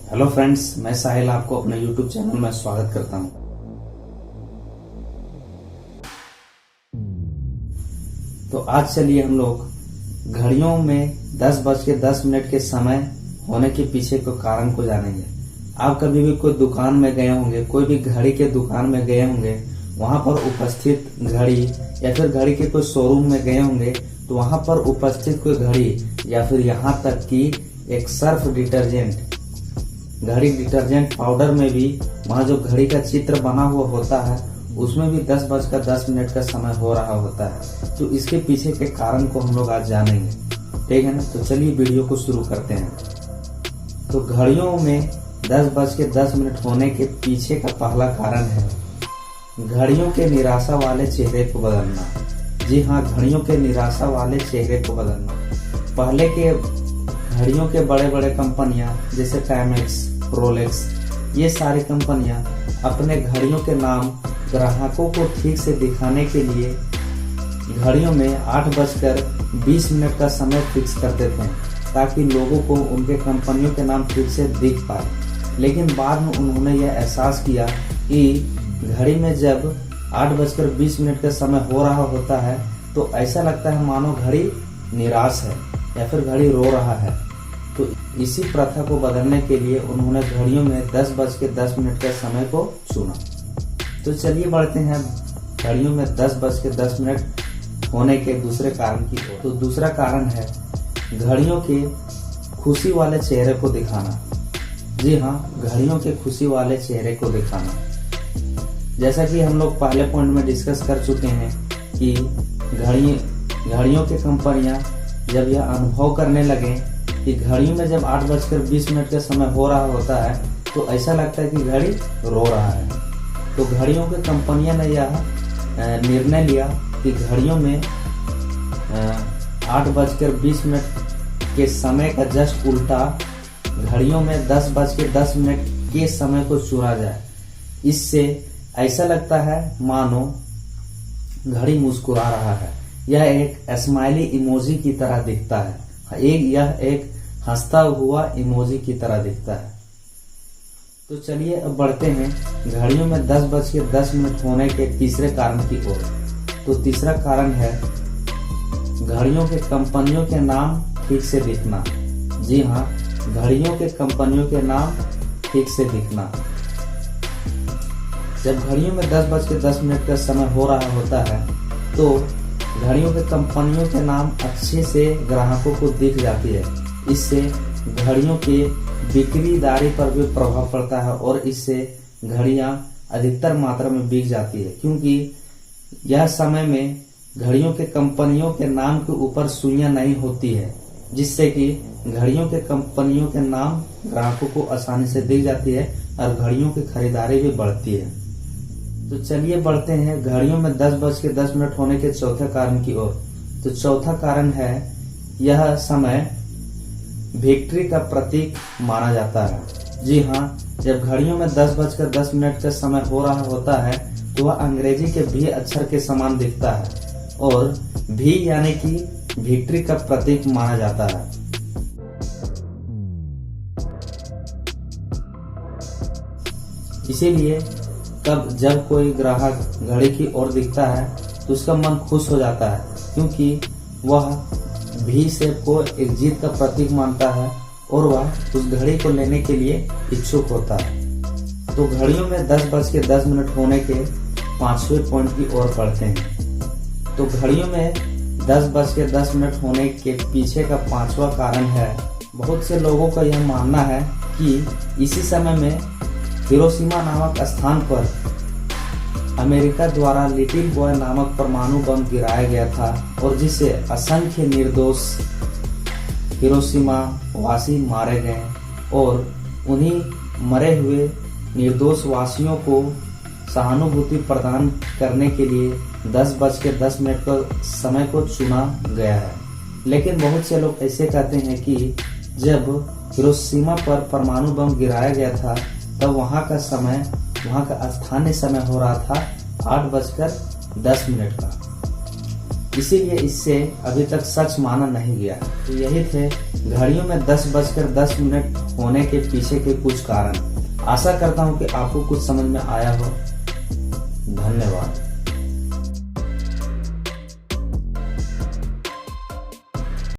Hello friends, मैं साहिल आपको अपने यूट्यूब चैनल में स्वागत करता हूं। तो आज चलिए हम लोग घड़ियों में 10:10 के समय होने के पीछे के कारण को जानेंगे। आप कभी भी कोई दुकान में गए होंगे, कोई भी घड़ी के दुकान में गए होंगे, वहां पर उपस्थित घड़ी या फिर घड़ी के कोई शोरूम में गए होंगे तो वहां पर उपस्थित कोई घड़ी या फिर यहाँ तक कि एक सर्फ डिटर्जेंट, घड़ी डिटर्जेंट पाउडर में भी वहाँ जो घड़ी का चित्र बना हुआ होता है उसमें भी 10:10 का समय हो रहा होता है। तो इसके पीछे के कारण को हम लोग आज जानेंगे, ठीक है ना। तो चलिए वीडियो को शुरू करते हैं। तो घड़ियों में 10:10 होने के पीछे का पहला कारण है घड़ियों के निराशा वाले चेहरे को बदलना। जी हाँ, घड़ियों के निराशा वाले चेहरे को बदलना। पहले के घड़ियों के बड़े बड़े कंपनियां जैसे टाइमेक्स, रोलेक्स, ये सारी कंपनियां अपने घड़ियों के नाम ग्राहकों को ठीक से दिखाने के लिए घड़ियों में 8:20 का समय फिक्स करते थे ताकि लोगों को उनके कंपनियों के नाम ठीक से दिख पाए। लेकिन बाद में उन्होंने यह एहसास किया कि घड़ी में जब 8:20 का समय हो रहा होता है तो ऐसा लगता है मानो घड़ी निराश है या फिर घड़ी रो रहा है। तो इसी प्रथा को बदलने के लिए उन्होंने घड़ियों में 10:10 का समय को चुना। तो चलिए बढ़ते हैं घड़ियों में 10:10 होने के दूसरे कारण की ओर। तो दूसरा कारण है घड़ियों के खुशी वाले चेहरे को दिखाना। जी हाँ, घड़ियों के खुशी वाले चेहरे को दिखाना। जैसा कि हम लोग पहले पॉइंट में डिस्कस कर चुके हैं कि घड़ियों के कंपनियां जब यह अनुभव करने लगे कि घड़ियों में जब 8:20 का समय हो रहा होता है तो ऐसा लगता है कि घड़ी रो रहा है, तो घड़ियों के कंपनियां ने यह निर्णय लिया कि घड़ियों में 8:20 के समय का जस्ट उल्टा घड़ियों में 10:10 के समय को चुना जाए। इससे ऐसा लगता है मानो घड़ी मुस्कुरा रहा है। यह एक स्माइली इमोजी की तरह दिखता है। यह एक हंसता हुआ इमोजी की तरह दिखता है। तो चलिए अब बढ़ते हैं घड़ियों में 10:10 होने के तीसरे कारण की ओर। तो तीसरा कारण है घड़ियों के कंपनियों के नाम ठीक से दिखना। जी हाँ, घड़ियों के कंपनियों के नाम ठीक से दिखना। जब घड़ियों में 10:10 का समय हो रहा होता है तो घड़ियों के कंपनियों के नाम अच्छे से ग्राहकों को दिख जाती है। इससे घड़ियों के बिक्रीदारी पर भी प्रभाव पड़ता है और इससे घड़ियां अधिकतर मात्रा में बिक जाती है, क्योंकि यह समय में घड़ियों के कंपनियों के नाम के ऊपर सुइयां नहीं होती है, जिससे कि घड़ियों के कंपनियों के नाम ग्राहकों को आसानी से दिख जाती है और घड़ियों की खरीदारी भी बढ़ती है। तो चलिए बढ़ते हैं घड़ियों में 10:10 होने के चौथे कारण की ओर। तो चौथा कारण है यह समय विक्ट्री का प्रतीक माना जाता है। जी हाँ, जब घड़ियों में 10:10 का समय हो रहा होता है तो वह अंग्रेजी के भी अक्षर के समान दिखता है और भी यानी कि विक्ट्री का प्रतीक माना जाता है। इसीलिए जब कोई ग्राहक घड़ी की ओर दिखता है तो उसका मन खुश हो जाता है, क्योंकि वह भी से को एक जीत का प्रतीक मानता है और वह उस घड़ी को लेने के लिए इच्छुक होता है। तो घड़ियों में 10:10 होने के पांचवें पॉइंट की ओर बढ़ते हैं। तो घड़ियों में 10:10 होने के पीछे का पांचवा कारण है बहुत से लोगों का यह मानना है कि इसी समय में हिरोशिमा नामक स्थान पर अमेरिका द्वारा लिटिल बॉय नामक परमाणु बम गिराया गया था और जिससे असंख्य निर्दोष हिरोशिमा वासी मारे गए और उन्हीं मरे हुए निर्दोष वासियों को सहानुभूति प्रदान करने के लिए 10:10 का समय को चुना गया है। लेकिन बहुत से लोग ऐसे कहते हैं कि जब हिरोशिमा पर परमाणु बम गिराया गया था तब वहां का स्थानीय समय हो रहा था 8:10 का। इसीलिए इससे अभी तक सच माना नहीं गया। तो यही थे घड़ियों में 10:10 होने के पीछे के कुछ कारण। आशा करता हूँ कि आपको कुछ समझ में आया हो।